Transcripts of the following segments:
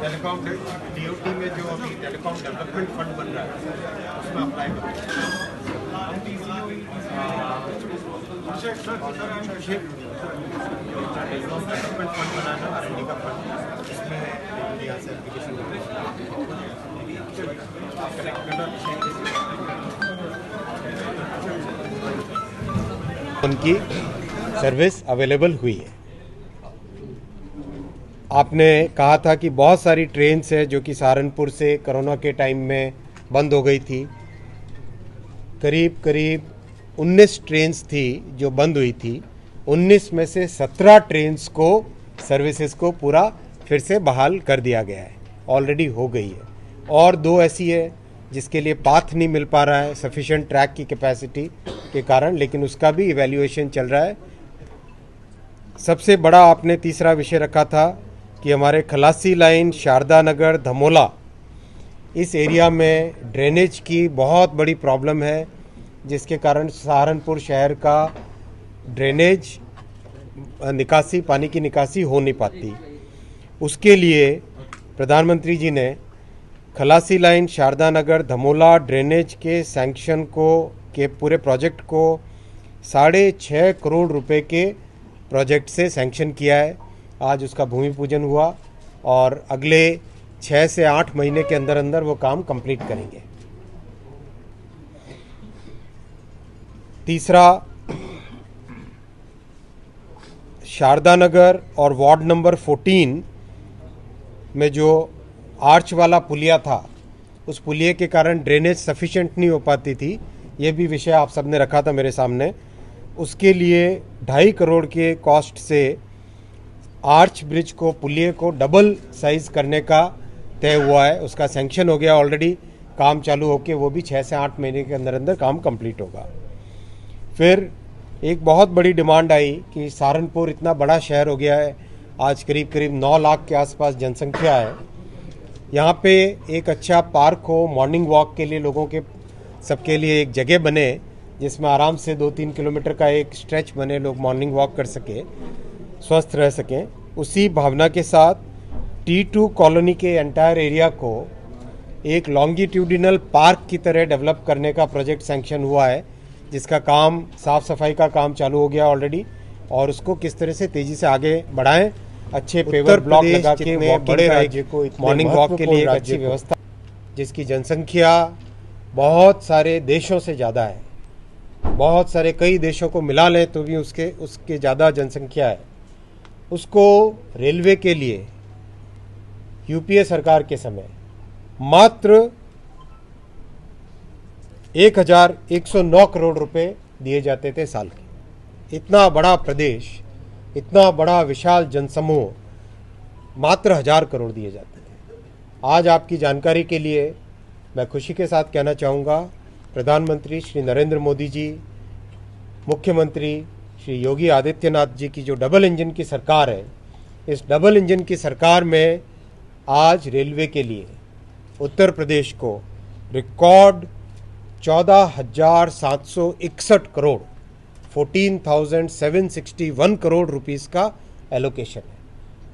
Telecom DOT में जो अभी टेलीकॉम डेवलपमेंट फंड बन रहा है उसमें अप्लाई करें। टेलीकॉम डेवलपमेंट फंड बनाना R&D का फंड, इसमें यहाँ से एप्लीकेशन उनकी सर्विस अवेलेबल हुई है। आपने कहा था कि बहुत सारी ट्रेन्स है जो कि सहारनपुर से कोरोना के टाइम में बंद हो गई थी। करीब 19 ट्रेन्स थी जो बंद हुई थी। 19 में से 17 ट्रेन्स को सर्विसेज को पूरा फिर से बहाल कर दिया गया है, ऑलरेडी हो गई है। और 2 ऐसी है जिसके लिए पाथ नहीं मिल पा रहा है सफिशिएंट ट्रैक की कैपेसिटी के कारण, लेकिन उसका भी इवैल्यूएशन चल रहा है। सबसे बड़ा आपने तीसरा विषय रखा था कि हमारे खलासी लाइन, शारदा नगर, धमोला, इस एरिया में ड्रेनेज की बहुत बड़ी प्रॉब्लम है, जिसके कारण सहारनपुर शहर का ड्रेनेज निकासी, पानी की निकासी हो नहीं पाती। उसके लिए प्रधानमंत्री जी ने खलासी लाइन, शारदा नगर, धमोला ड्रेनेज के सैंक्शन के पूरे प्रोजेक्ट को 6.5 करोड़ रुपए के प्रोजेक्ट से सैंक्शन किया है। आज उसका भूमि पूजन हुआ और अगले 6 से 8 महीने के अंदर अंदर वो काम कंप्लीट करेंगे। तीसरा, शारदा नगर और वार्ड नंबर 14 में जो आर्च वाला पुलिया था, उस पुलिये के कारण ड्रेनेज सफिशिएंट नहीं हो पाती थी। ये भी विषय आप सबने रखा था मेरे सामने। उसके लिए 2.5 करोड़ के कॉस्ट से आर्च ब्रिज को, पुलिये को डबल साइज करने का तय हुआ है। उसका सैंक्शन हो गया ऑलरेडी, काम चालू होके वो भी 6 से 8 महीने के अंदर अंदर काम कंप्लीट होगा। फिर एक बहुत बड़ी डिमांड आई कि सहारनपुर इतना बड़ा शहर हो गया है, आज करीब 9 लाख के आसपास जनसंख्या है। यहाँ पे एक अच्छा पार्क हो, मॉर्निंग वॉक के लिए लोगों के सबके लिए एक जगह बने, जिसमें आराम से 2-3 किलोमीटर का एक स्ट्रेच बने, लोग मॉर्निंग वॉक कर सके, स्वस्थ रह सकें। उसी भावना के साथ T2 कॉलोनी के एंटायर एरिया को एक लॉन्गिट्यूडिनल पार्क की तरह डेवलप करने का प्रोजेक्ट सैंक्शन हुआ है, जिसका काम, साफ सफाई का काम चालू हो गया ऑलरेडी, और उसको किस तरह से तेजी से आगे बढ़ाएं, अच्छे पेवर ब्लॉक लगा के बड़े राज्य को मॉर्निंग वॉक के लिए एक अच्छी व्यवस्था, जिसकी जनसंख्या बहुत सारे देशों से ज़्यादा है, बहुत सारे कई देशों को मिला लें तो भी उसके ज़्यादा जनसंख्या है। उसको रेलवे के लिए यूपीए सरकार के समय मात्र 1,109 करोड़ रुपए दिए जाते थे साल के। इतना बड़ा प्रदेश, इतना बड़ा विशाल जनसमूह, मात्र 1,000 करोड़ दिए जाते थे। आज आपकी जानकारी के लिए मैं खुशी के साथ कहना चाहूँगा, प्रधानमंत्री श्री नरेंद्र मोदी जी, मुख्यमंत्री श्री योगी आदित्यनाथ जी की जो डबल इंजन की सरकार है, इस डबल इंजन की सरकार में आज रेलवे के लिए उत्तर प्रदेश को रिकॉर्ड 14,761 करोड़ 14,761 करोड़ रुपीस का एलोकेशन है।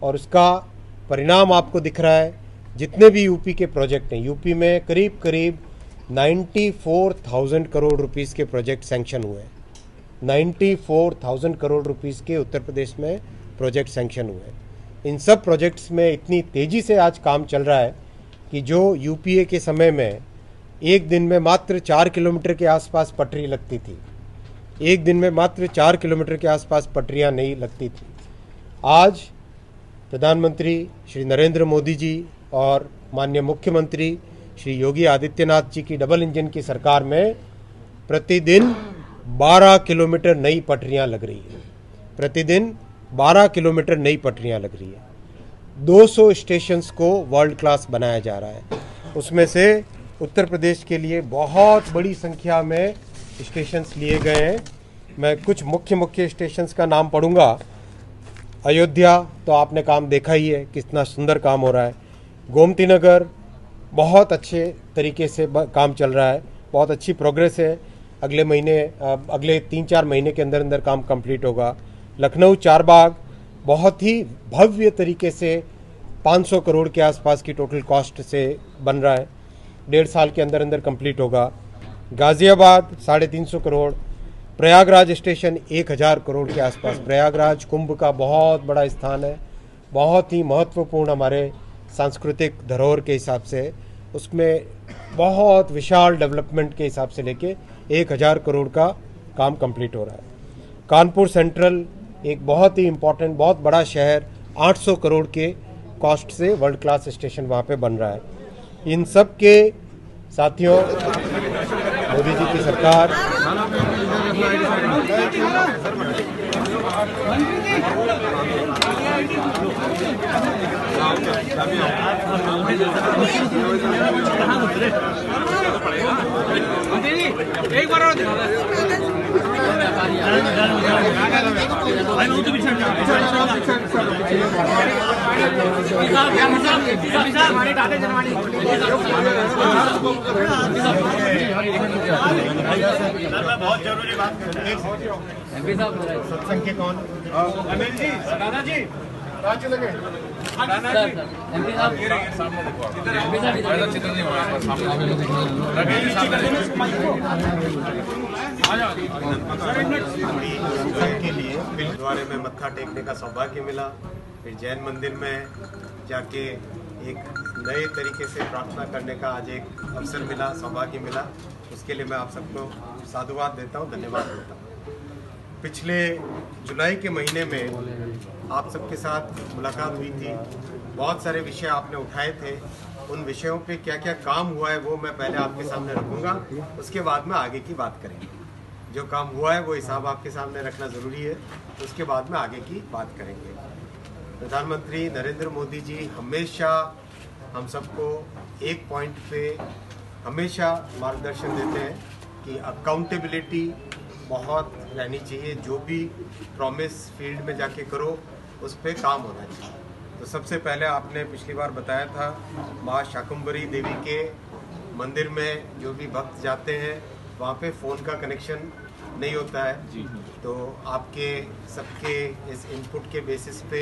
और उसका परिणाम आपको दिख रहा है। जितने भी यूपी के प्रोजेक्ट हैं, यूपी में करीब 94,000 करोड़ रुपीस के प्रोजेक्ट सैंक्शन हुए हैं। 94,000 करोड़ रुपीस के उत्तर प्रदेश में प्रोजेक्ट सैंक्शन हुए हैं। इन सब प्रोजेक्ट्स में इतनी तेज़ी से आज काम चल रहा है कि जो यूपीए के समय में एक दिन में मात्र 4 किलोमीटर के आसपास पटरी लगती थी, एक दिन में मात्र 4 किलोमीटर के आसपास पटरियां नहीं लगती थी, आज प्रधानमंत्री श्री नरेंद्र मोदी जी और माननीय मुख्यमंत्री श्री योगी आदित्यनाथ जी की डबल इंजन की सरकार में प्रतिदिन 12 किलोमीटर नई पटरियां लग रही है। प्रतिदिन 12 किलोमीटर नई पटरियां लग रही है। 200 स्टेशंस को वर्ल्ड क्लास बनाया जा रहा है। उसमें से उत्तर प्रदेश के लिए बहुत बड़ी संख्या में स्टेशंस लिए गए हैं। मैं कुछ मुख्य स्टेशंस का नाम पढ़ूंगा। अयोध्या तो आपने काम देखा ही है, कितना सुंदर काम हो रहा है। गोमती नगर बहुत अच्छे तरीके से काम चल रहा है, बहुत अच्छी प्रोग्रेस है। अगले 3-4 महीने के अंदर अंदर काम कंप्लीट होगा। लखनऊ चारबाग बहुत ही भव्य तरीके से 500 करोड़ के आसपास की टोटल कॉस्ट से बन रहा है, 1.5 साल के अंदर अंदर कंप्लीट होगा। गाज़ियाबाद 350 करोड़, प्रयागराज स्टेशन 1000 करोड़ के आसपास। प्रयागराज कुंभ का बहुत बड़ा स्थान है, बहुत ही महत्वपूर्ण हमारे सांस्कृतिक धरोहर के हिसाब से, उसमें बहुत विशाल डेवलपमेंट के हिसाब से लेके 1000 करोड़ का काम कंप्लीट हो रहा है। कानपुर सेंट्रल एक बहुत ही इम्पोर्टेंट, बहुत बड़ा शहर, 800 करोड़ के कॉस्ट से वर्ल्ड क्लास स्टेशन वहाँ पे बन रहा है। इन सब के साथियों, मोदी जी की सरकार एक बार और दिखा बहुत जरूरी बात एमपी साहब सत्संग के कौन अनिल जी दादा जी राज लगे एमपी साहब चित्र नहीं के लिए गुरुद्वारे में मत्था टेकने का सौभाग्य मिला, फिर जैन मंदिर में जाके एक नए तरीके से प्रार्थना करने का आज एक अवसर मिला, सौभाग्य मिला। उसके लिए मैं आप सबको साधुवाद देता हूँ, धन्यवाद देता हूँ। पिछले जुलाई के महीने में आप सबके साथ मुलाकात हुई थी, बहुत सारे विषय आपने उठाए थे। उन विषयों पे क्या क्या काम हुआ है वो मैं पहले आपके सामने रखूँगा, उसके बाद में आगे की बात करेंगे। जो काम हुआ है वो हिसाब आपके सामने रखना ज़रूरी है, उसके बाद में आगे की बात करेंगे। प्रधानमंत्री नरेंद्र मोदी जी हमेशा हम सबको एक पॉइंट पे हमेशा मार्गदर्शन देते हैं कि अकाउंटेबिलिटी बहुत रहनी चाहिए। जो भी प्रॉमिस फील्ड में जाके करो उस पर काम होना चाहिए। तो सबसे पहले आपने पिछली बार बताया था, माँ शाकुंभरी देवी के मंदिर में जो भी भक्त जाते हैं वहाँ पे फ़ोन का कनेक्शन नहीं होता है। तो आपके सबके इस इनपुट के बेसिस पे